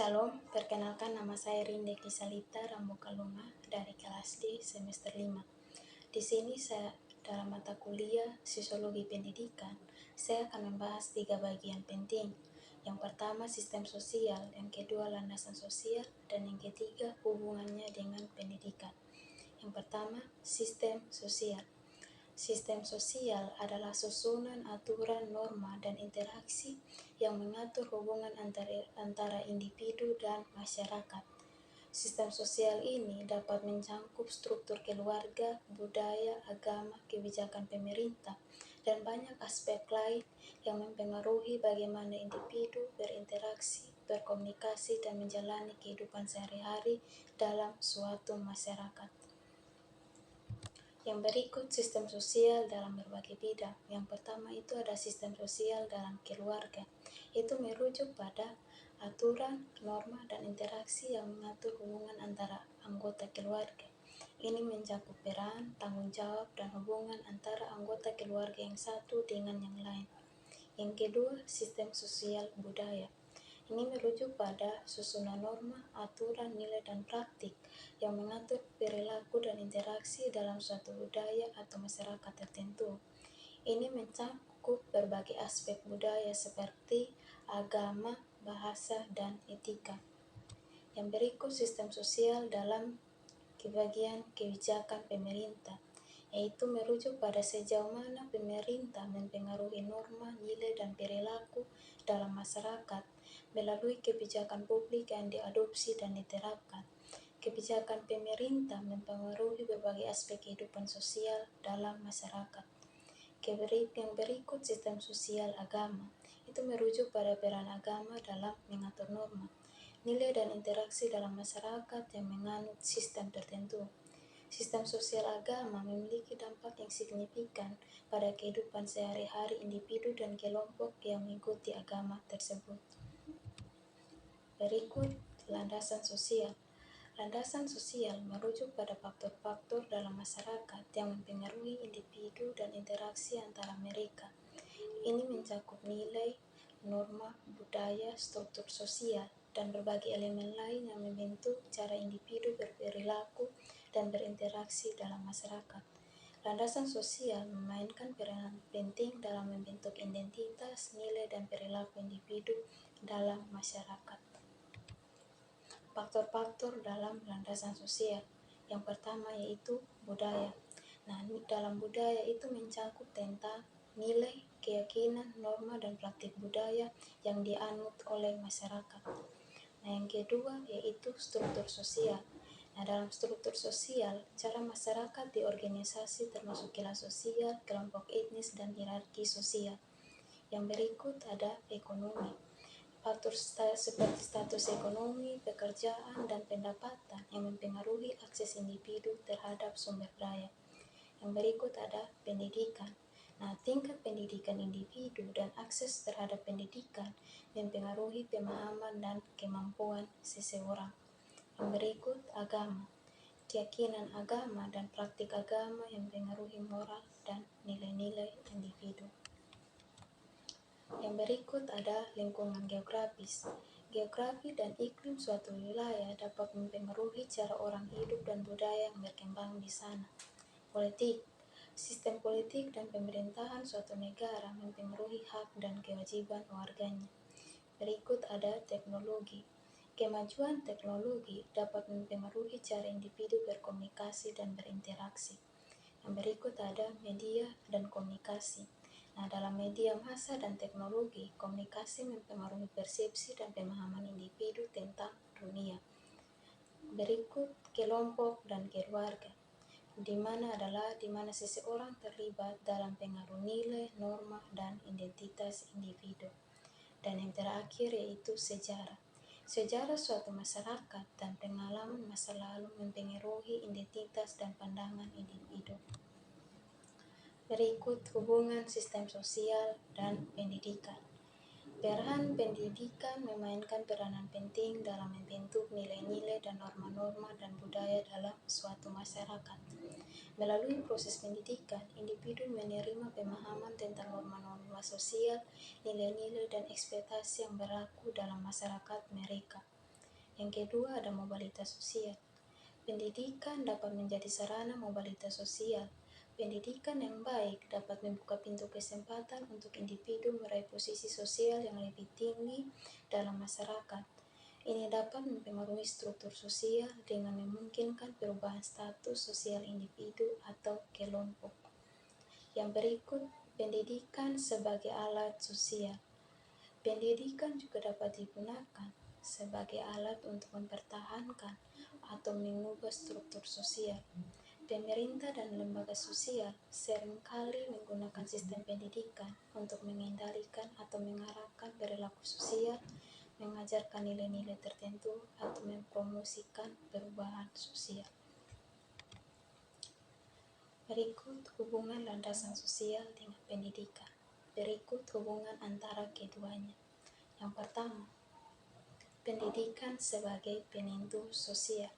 Shalom, perkenalkan nama saya Rinde Kisalita Rambokalunga dari kelas D semester 5. Di sini saya dalam mata kuliah Sosiologi Pendidikan, saya akan membahas 3 bagian penting. Yang pertama sistem sosial, yang kedua landasan sosial, dan yang ketiga hubungannya dengan pendidikan. Yang pertama, sistem sosial. Sistem sosial adalah susunan aturan, norma, dan interaksi yang mengatur hubungan antara individu dan masyarakat. Sistem sosial ini dapat mencakup struktur keluarga, budaya, agama, kebijakan pemerintah, dan banyak aspek lain yang mempengaruhi bagaimana individu berinteraksi, berkomunikasi, dan menjalani kehidupan sehari-hari dalam suatu masyarakat. Yang berikut sistem sosial dalam berbagai bidang. Yang pertama itu ada sistem sosial dalam keluarga. Itu merujuk pada aturan, norma, dan interaksi yang mengatur hubungan antara anggota keluarga. Ini mencakup peran, tanggung jawab, dan hubungan antara anggota keluarga yang satu dengan yang lain. Yang kedua, sistem sosial budaya. Ini merujuk pada susunan norma, aturan, nilai, dan praktik yang mengatur perilaku dan interaksi dalam suatu budaya atau masyarakat tertentu. Ini mencakup berbagai aspek budaya seperti agama, bahasa, dan etika. Yang berikut sistem sosial dalam bagian kebijakan pemerintah, yaitu merujuk pada sejauh mana pemerintah mempengaruhi norma, nilai, dan perilaku dalam masyarakat melalui kebijakan publik yang diadopsi dan diterapkan. Kebijakan pemerintah mempengaruhi berbagai aspek kehidupan sosial dalam masyarakat. Yang berikut sistem sosial agama, itu merujuk pada peran agama dalam mengatur norma, nilai, dan interaksi dalam masyarakat yang menganut sistem tertentu. Sistem sosial agama memiliki dampak yang signifikan pada kehidupan sehari-hari individu dan kelompok yang mengikuti agama tersebut. Berikut landasan sosial. Landasan sosial merujuk pada faktor-faktor dalam masyarakat yang mempengaruhi individu dan interaksi antara mereka. Ini mencakup nilai, norma, budaya, struktur sosial, dan berbagai elemen lain yang membentuk cara individu berperilaku dan berinteraksi dalam masyarakat. Landasan sosial memainkan peranan penting dalam membentuk identitas, nilai, dan perilaku individu dalam masyarakat. Faktor-faktor dalam landasan sosial. Yang pertama yaitu budaya. Dalam budaya itu mencakup tentang nilai, keyakinan, norma, dan praktik budaya yang dianut oleh masyarakat. Yang kedua yaitu struktur sosial. Dalam struktur sosial, cara masyarakat diorganisasi termasuk kelas sosial, kelompok etnis, dan hierarki sosial. Yang berikut ada ekonomi. Faktor seperti status ekonomi, pekerjaan, dan pendapatan yang mempengaruhi akses individu terhadap sumber daya. Yang berikut ada pendidikan. Tingkat pendidikan individu dan akses terhadap pendidikan mempengaruhi pemahaman dan kemampuan seseorang. Yang berikut agama. Keyakinan agama dan praktik agama yang mempengaruhi moral dan nilai-nilai individu. Yang berikut ada lingkungan geografis. Geografi dan iklim suatu wilayah dapat mempengaruhi cara orang hidup dan budaya yang berkembang di sana. Politik. Sistem politik dan pemerintahan suatu negara mempengaruhi hak dan kewajiban warganya. Berikut ada teknologi. Kemajuan teknologi dapat mempengaruhi cara individu berkomunikasi dan berinteraksi. Yang berikut ada media dan komunikasi. Dalam media massa dan teknologi, komunikasi mempengaruhi persepsi dan pemahaman individu tentang dunia. Berikut kelompok dan keluarga, di mana seseorang terlibat dalam pengaruh nilai, norma, dan identitas individu. Dan yang terakhir yaitu sejarah. Sejarah suatu masyarakat dan pengalaman masa lalu mempengaruhi identitas dan pandangan individu. Berikut hubungan sistem sosial dan pendidikan. Peran pendidikan memainkan peranan penting dalam membentuk nilai-nilai dan norma-norma dan budaya dalam suatu masyarakat. Melalui proses pendidikan, individu menerima pemahaman tentang norma-norma sosial, nilai-nilai, dan ekspektasi yang berlaku dalam masyarakat mereka. Yang kedua ada mobilitas sosial. Pendidikan dapat menjadi sarana mobilitas sosial. Pendidikan yang baik dapat membuka pintu kesempatan untuk individu meraih posisi sosial yang lebih tinggi dalam masyarakat. Ini dapat mempengaruhi struktur sosial dengan memungkinkan perubahan status sosial individu atau kelompok. Yang berikut, pendidikan sebagai alat sosial. Pendidikan juga dapat digunakan sebagai alat untuk mempertahankan atau mengubah struktur sosial. Pemerintah dan lembaga sosial seringkali menggunakan sistem pendidikan untuk mengendalikan atau mengarahkan perilaku sosial, mengajarkan nilai-nilai tertentu, atau mempromosikan perubahan sosial. Berikut hubungan landasan sosial dengan pendidikan. Berikut hubungan antara keduanya. Yang pertama, pendidikan sebagai penentu sosial.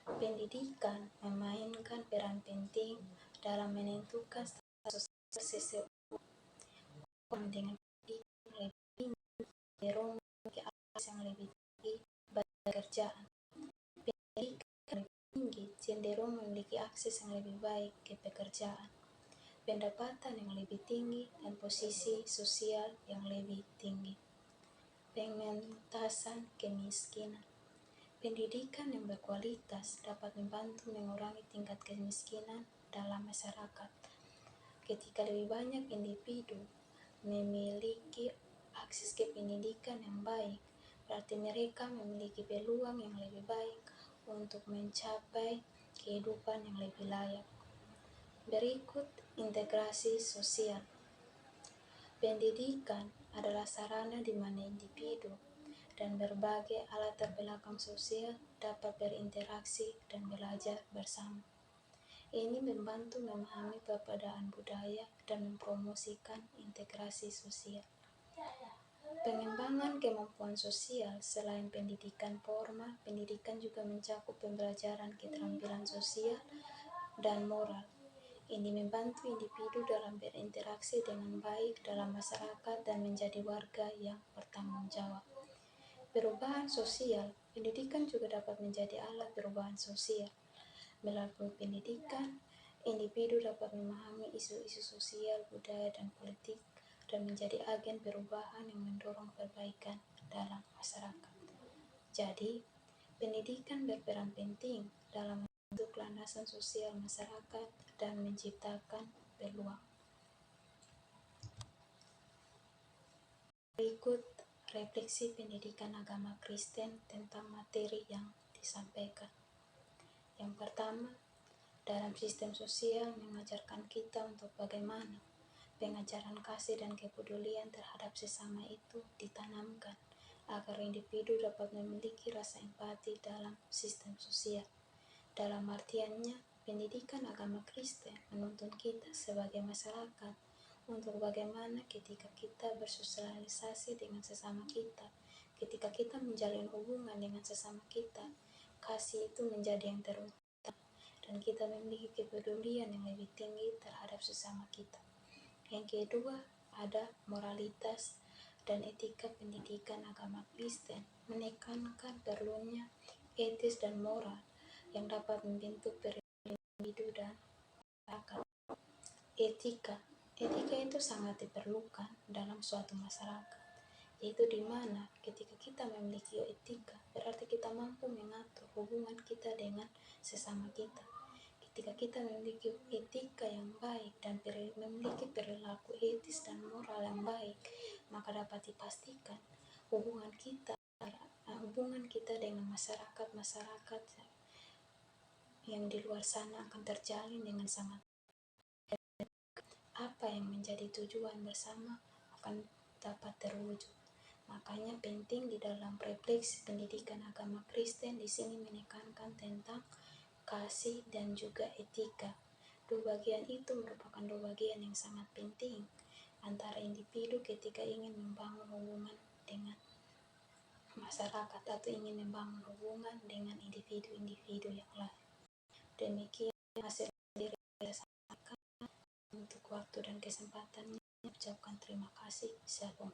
Pendidikan memainkan peran penting dalam menentukan status sosial seseorang. Orang dengan pendidikan lebih tinggi cenderung memiliki akses yang lebih tinggi bagi pekerjaan. Pendidikan lebih tinggi cenderung memiliki akses yang lebih baik ke pekerjaan, pendapatan yang lebih tinggi, dan posisi sosial yang lebih tinggi. Pengentasan kemiskinan. Pendidikan yang berkualitas dapat membantu mengurangi tingkat kemiskinan dalam masyarakat. Ketika lebih banyak individu memiliki akses ke pendidikan yang baik, berarti mereka memiliki peluang yang lebih baik untuk mencapai kehidupan yang lebih layak. Berikut integrasi sosial. Pendidikan adalah sarana di mana individu dan berbagai latar belakang sosial dapat berinteraksi dan belajar bersama. Ini membantu memahami perbedaan budaya dan mempromosikan integrasi sosial. Pengembangan kemampuan sosial. Selain pendidikan formal, pendidikan juga mencakup pembelajaran keterampilan sosial dan moral. Ini membantu individu dalam berinteraksi dengan baik dalam masyarakat dan menjadi warga yang bertanggung jawab. Perubahan sosial. Pendidikan juga dapat menjadi alat perubahan sosial. Melalui pendidikan, individu dapat memahami isu-isu sosial, budaya, dan politik, dan menjadi agen perubahan yang mendorong perbaikan dalam masyarakat. Jadi, pendidikan berperan penting dalam membentuk landasan sosial masyarakat dan menciptakan peluang. Berikut refleksi pendidikan agama Kristen tentang materi yang disampaikan. Yang pertama, dalam sistem sosial mengajarkan kita untuk bagaimana pengajaran kasih dan kepedulian terhadap sesama itu ditanamkan agar individu dapat memiliki rasa empati dalam sistem sosial. Dalam artiannya, pendidikan agama Kristen menuntun kita sebagai masyarakat untuk bagaimana ketika kita bersosialisasi dengan sesama kita, ketika kita menjalin hubungan dengan sesama kita, kasih itu menjadi yang terutama, dan kita memiliki kepedulian yang lebih tinggi terhadap sesama kita. Yang kedua, ada moralitas dan etika. Pendidikan agama Kristen menekankan perlunya etis dan moral yang dapat membentuk perilaku individu dan masyarakat. Etika itu sangat diperlukan dalam suatu masyarakat, yaitu di mana ketika kita memiliki etika, berarti kita mampu mengatur hubungan kita dengan sesama kita. Ketika kita memiliki etika yang baik dan memiliki perilaku etis dan moral yang baik, maka dapat dipastikan hubungan kita dengan masyarakat yang di luar sana akan terjalin dengan sangat. Apa yang menjadi tujuan bersama akan dapat terwujud. Makanya penting di dalam refleksi pendidikan agama Kristen di sini menekankan tentang kasih dan juga etika. Dua bagian itu merupakan dua bagian yang sangat penting antara individu ketika ingin membangun hubungan dengan masyarakat atau ingin membangun hubungan dengan individu-individu yang lain. Demikian hasil dari saya. Untuk waktu dan kesempatannya, ucapkan terima kasih. Shalom.